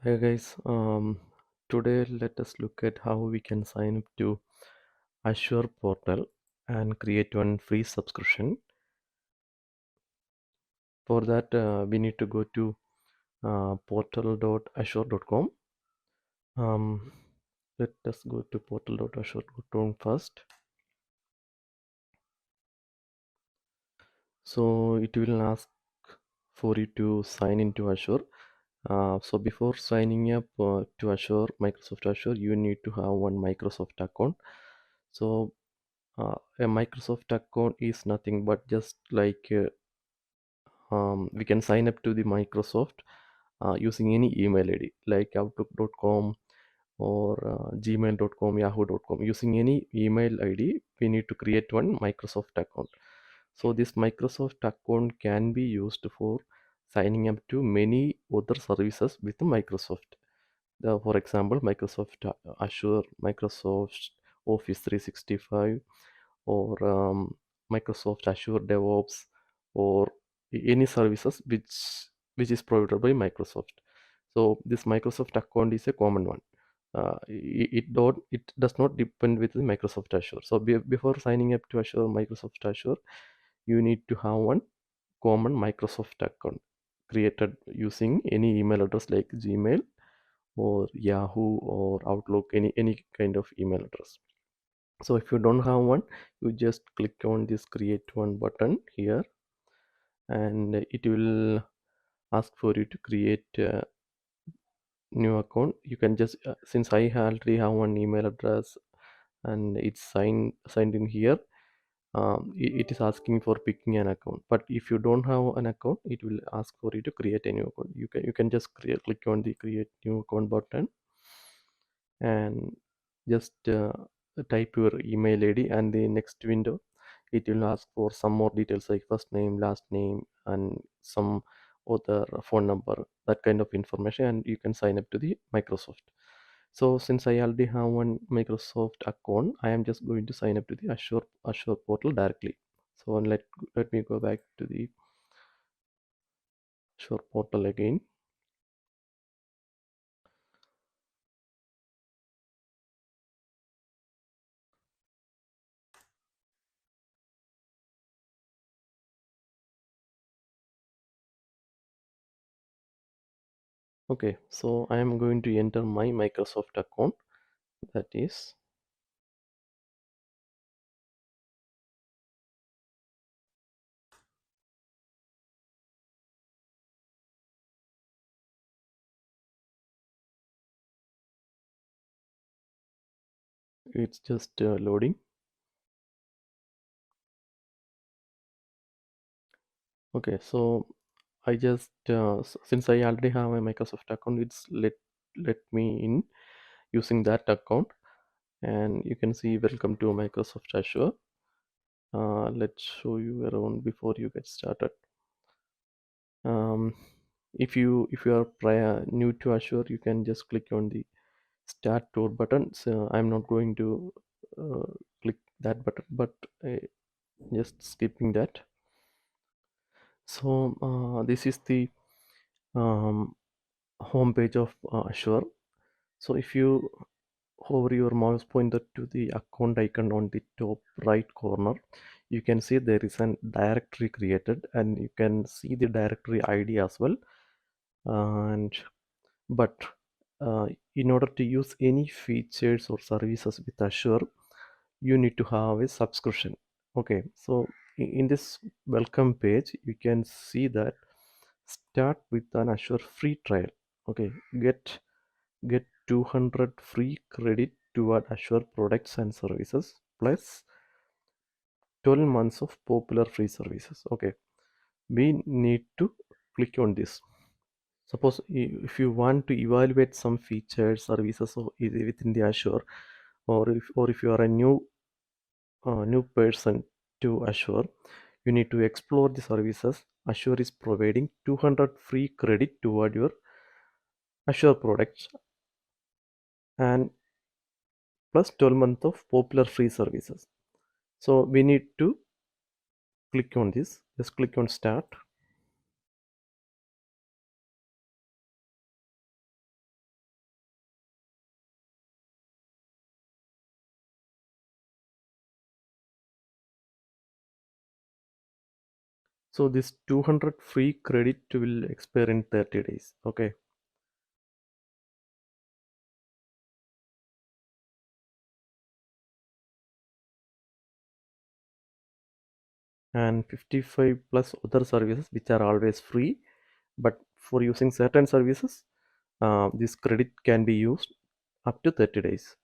Hey guys, today let us look at how we can sign up to Azure portal and create one free subscription. For that, we need to go to portal.azure.com. Um, Let us go to portal.azure.com first. So it will ask for you to sign into Azure. So before signing up to Azure, Microsoft Azure, you need to have one Microsoft account. So a Microsoft account is nothing but just like we can sign up to the Microsoft using any email ID like outlook.com or gmail.com, yahoo.com. Using any email ID, we need to create one Microsoft account. So this Microsoft account can be used for signing up to many other services with Microsoft. For example, Microsoft Azure, Microsoft Office 365, or Microsoft Azure DevOps, or any services which is provided by Microsoft. So this Microsoft account is a common one. It does not depend with the Microsoft Azure. So before signing up to Azure, Microsoft Azure, you need to have one common Microsoft account created using any email address like Gmail or Yahoo or Outlook, any kind of email address. So if you don't have one, you just click on this create one button here, and it will ask for you to create a new account. You can just since I already have one email address and it's signed in here, it is asking for picking an account. But if you don't have an account, it will ask for you to create a new account. You can just click on the create new account button and just type your email ID, and the next window it will ask for some more details like first name, last name, and some other phone number, that kind of information, and you can sign up to the Microsoft. So since I already have one Microsoft account, I am just going to sign up to the Azure portal directly. So let me go back to the Azure portal again. Okay, so I am going to enter my Microsoft account. That is, it's just loading. Okay, so I just since I already have a Microsoft account, it's let me in using that account, and you can see welcome to Microsoft Azure. Let's show you around before you get started. Um, if you are prior new to Azure, you can just click on the start tour button. So I'm not going to uh, click that button, but just skipping that. So this is the um, home page of Azure. So if you hover your mouse pointer to the account icon on the top right corner, you can see there is an directory created, and you can see the directory ID as well. And but uh, in order to use any features or services with Azure, you need to have a subscription. Okay, so in this welcome page, you can see that start with an Azure free trial. Okay, get 200 free credit toward Azure products and services plus 12 months of popular free services. Okay, we need to click on this. Suppose if you want to evaluate some features, services within the Azure, or if you are a new person to Azure, you need to explore the services. Azure is providing 200 free credit toward your Azure products and plus 12 months of popular free services. So we need to click on this. Just click on start. So this 200 free credit will expire in 30 days. Okay. And 55 plus other services which are always free, but for using certain services, this credit can be used up to 30 days.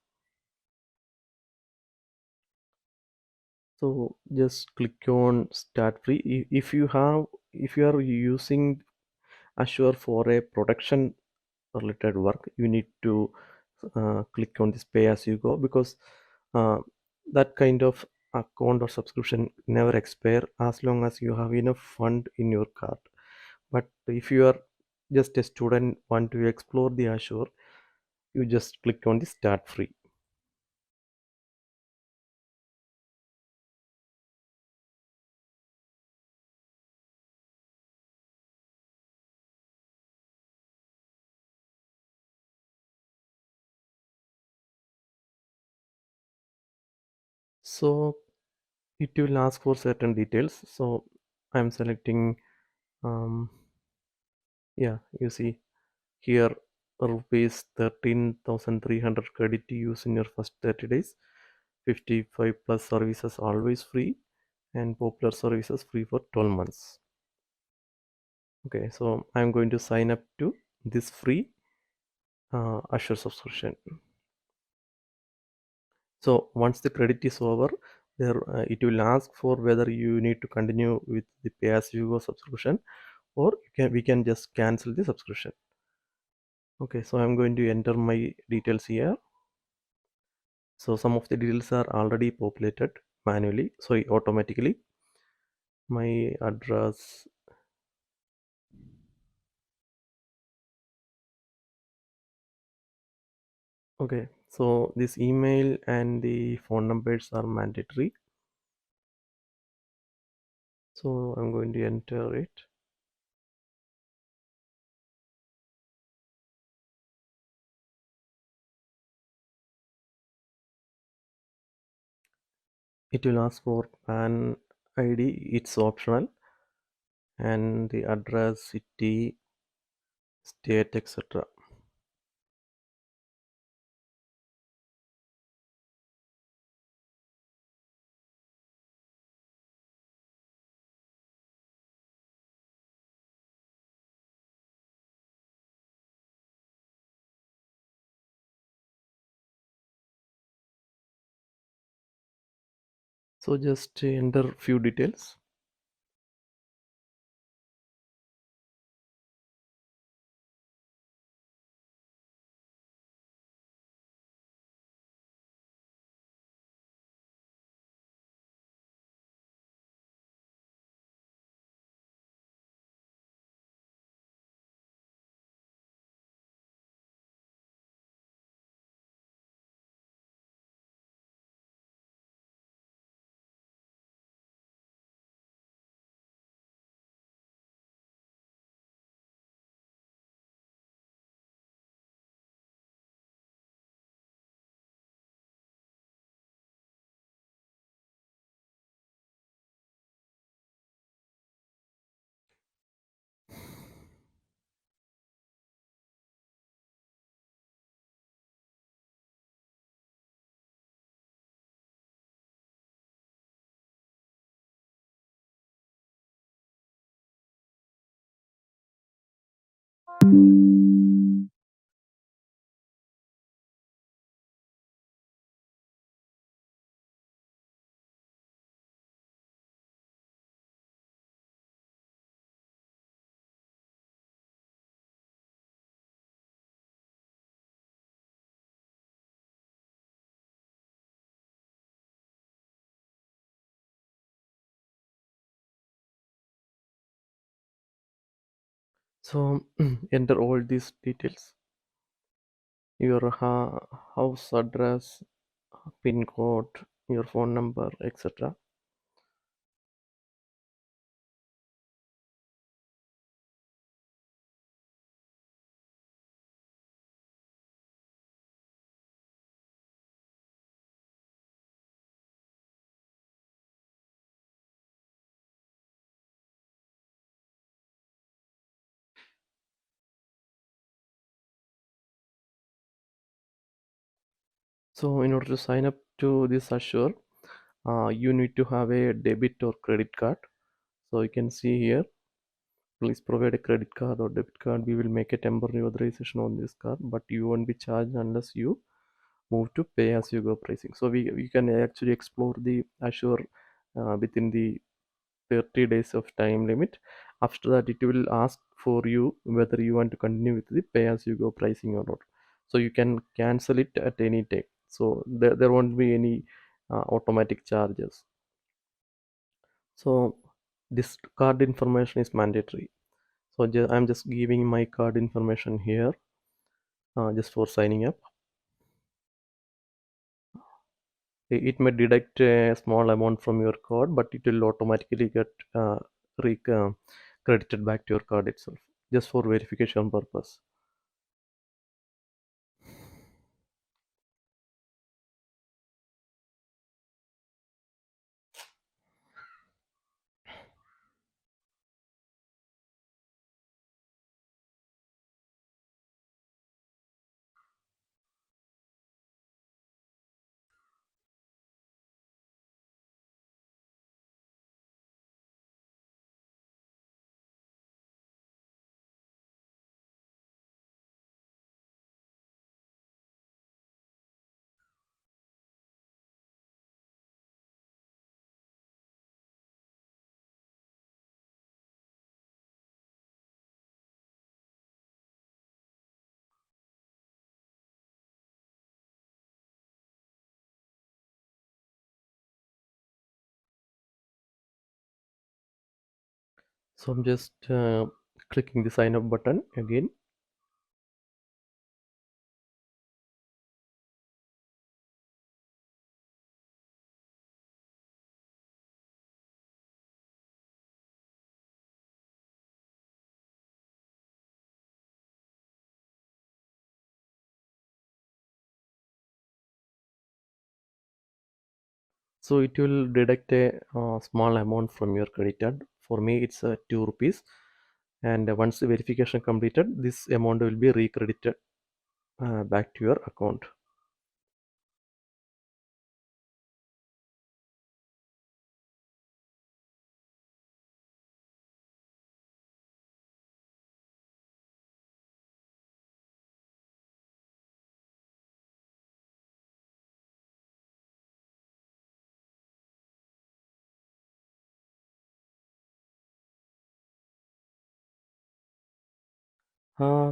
So just click on start free. If you are using Azure for a production related work, you need to click on this pay as you go, because uh, that kind of account or subscription never expire as long as you have enough fund in your card. But if you are just a student want to explore the Azure, you just click on the start free. So it will ask for certain details. So I'm selecting, um, yeah, you see here, rupees 13,300 credit to use in your first 30 days, 55 plus services always free, and popular services free for 12 months. Okay, so I'm going to sign up to this free Azure subscription. So once the credit is over, there it will ask for whether you need to continue with the pay as you go subscription, or we can just cancel the subscription. Okay, so I'm going to enter my details here. So some of the details are already populated manually, sorry, automatically. My address. Okay, so this email and the phone numbers are mandatory. So I'm going to enter it. It will ask for PAN ID, it's optional, and the address, city, state, etc. So just enter few details. So enter all these details: your house address, pin code, your phone number, etc. So in order to sign up to this Azure, you need to have a debit or credit card. So you can see here, please provide a credit card or debit card. We will make a temporary authorization on this card, but you won't be charged unless you move to pay as you go pricing. So we can actually explore the Azure within the 30 days of time limit. After that, it will ask for you whether you want to continue with the pay as you go pricing or not. So you can cancel it at any time. So there won't be any automatic charges. So this card information is mandatory. So I'm just giving my card information here just for signing up. It may deduct a small amount from your card, but it will automatically get re- uh, credited back to your card itself, just for verification purpose. So I'm just clicking the sign up button again. So it will deduct a small amount from your credit card. For me, it's 2 rupees. And once the verification completed, this amount will be recredited back to your account.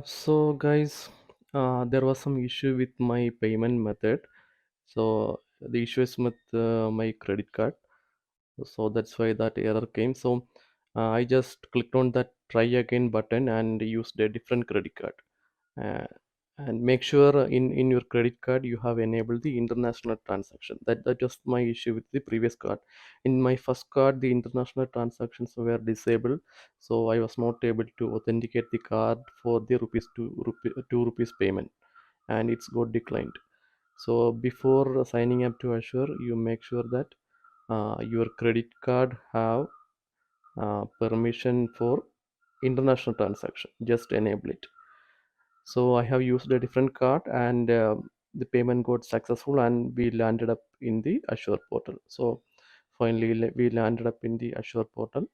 So guys, there was some issue with my payment method. So the issue is with my credit card. So that's why that error came. So I just clicked on that try again button and used a different credit card. uh, and make sure in your credit card you have enabled the international transaction. That was my issue with the previous card. In my first card, the international transactions were disabled, so I was not able to authenticate the card for the rupees 2 rupees payment, and it's got declined. So before signing up to Azure, you make sure that your credit card have permission for international transaction. Just enable it. So I have used a different card, and the payment got successful, and we landed up in the Azure portal. So finally, we landed up in the Azure portal.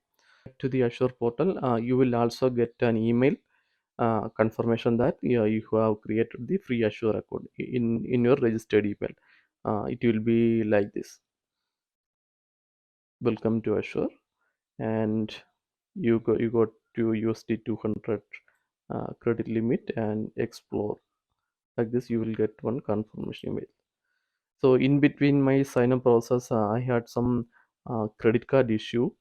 To the Azure portal, you will also get an email confirmation that you have created the free Azure account in your registered email. It will be like this: Welcome to Azure, and you got to use the 200 credit limit and explore. Like this, you will get one confirmation email. So in between my sign up process, I had some credit card issue,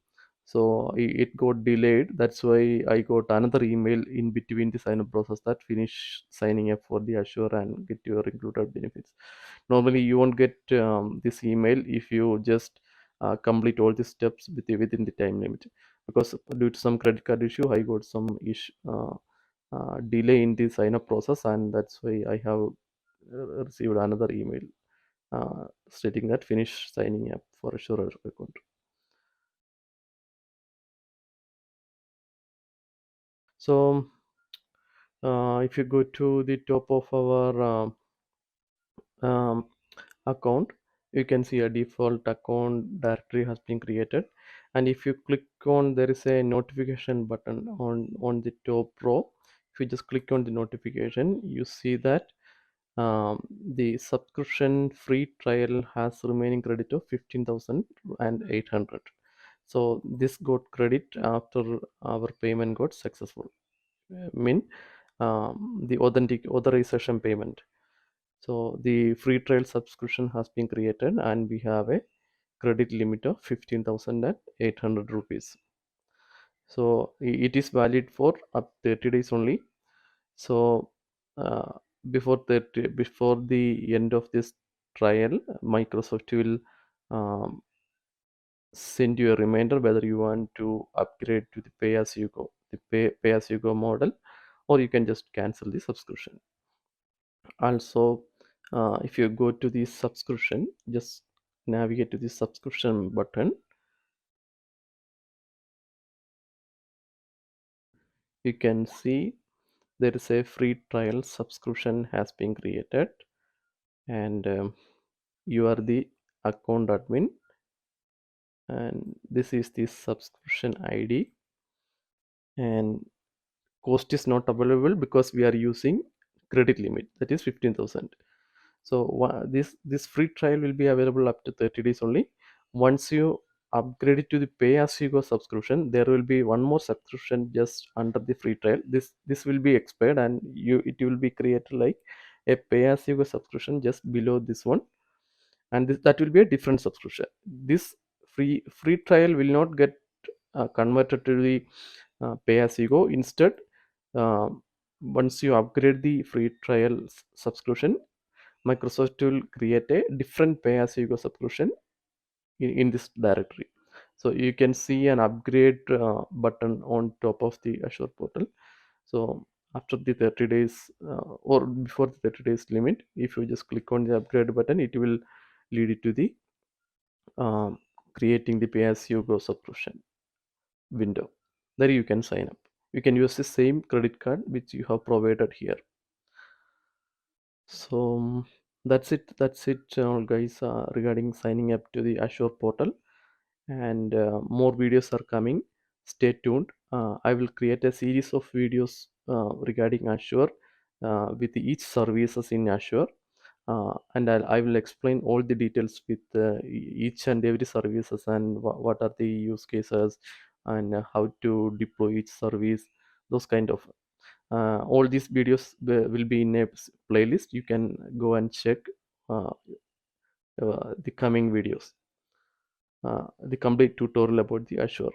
so it got delayed. That's why I got another email in between the sign up process that finish signing up for the Azure and get your included benefits. Normally you won't get this email if you just complete all the steps within the time limit, because due to some credit card issue I got some issue, delay in the sign up process, and that's why I have received another email stating that finish signing up for a sure account. So if you go to the top of our account, you can see a default account directory has been created. And if you click on, there is a notification button on the top row. If you just click on the notification, you see that the subscription free trial has remaining credit of 15,800. So this got credit after our payment got successful. Mean the authorization payment. So the free trial subscription has been created and we have a credit limit of 15,800 rupees. So it is valid for up 30 days only. So uh, before the end of this trial, Microsoft will um, send you a reminder whether you want to upgrade to the pay as you go, the pay as you go model, or you can just cancel the subscription. Also, if you go to the subscription, just navigate to the subscription button. You can see there is a free trial subscription has been created, and you are the account admin, and this is the subscription ID, and cost is not available because we are using credit limit, that is 15,000. So this free trial will be available up to 30 days only. Once you upgrade it to the pay as you go subscription, there will be one more subscription just under the free trial. This will be expired, and it will be created like a pay as you go subscription just below this one, and that will be a different subscription. This free trial will not get converted to the pay as you go. Instead, uh, once you upgrade the free trial subscription, Microsoft will create a different pay as you go subscription in this directory. So you can see an upgrade button on top of the Azure portal. So after the 30 days or before the 30 days limit, if you just click on the upgrade button, it will lead you to the um, creating the pay as you go subscription window. There you can sign up. You can use the same credit card which you have provided here. So that's it guys, regarding signing up to the Azure portal, and more videos are coming. Stay tuned. I will create a series of videos regarding Azure with each services in Azure, and I will explain all the details with each and every services, and what are the use cases, and how to deploy each service, those kind of all these videos will be in a playlist. You can go and check uh, the coming videos, the complete tutorial about the Azure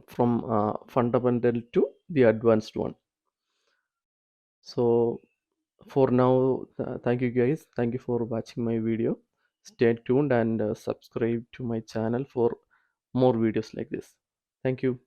from fundamental to the advanced one. So for now, thank you guys, thank you for watching my video. Stay tuned and subscribe to my channel for more videos like this. Thank you.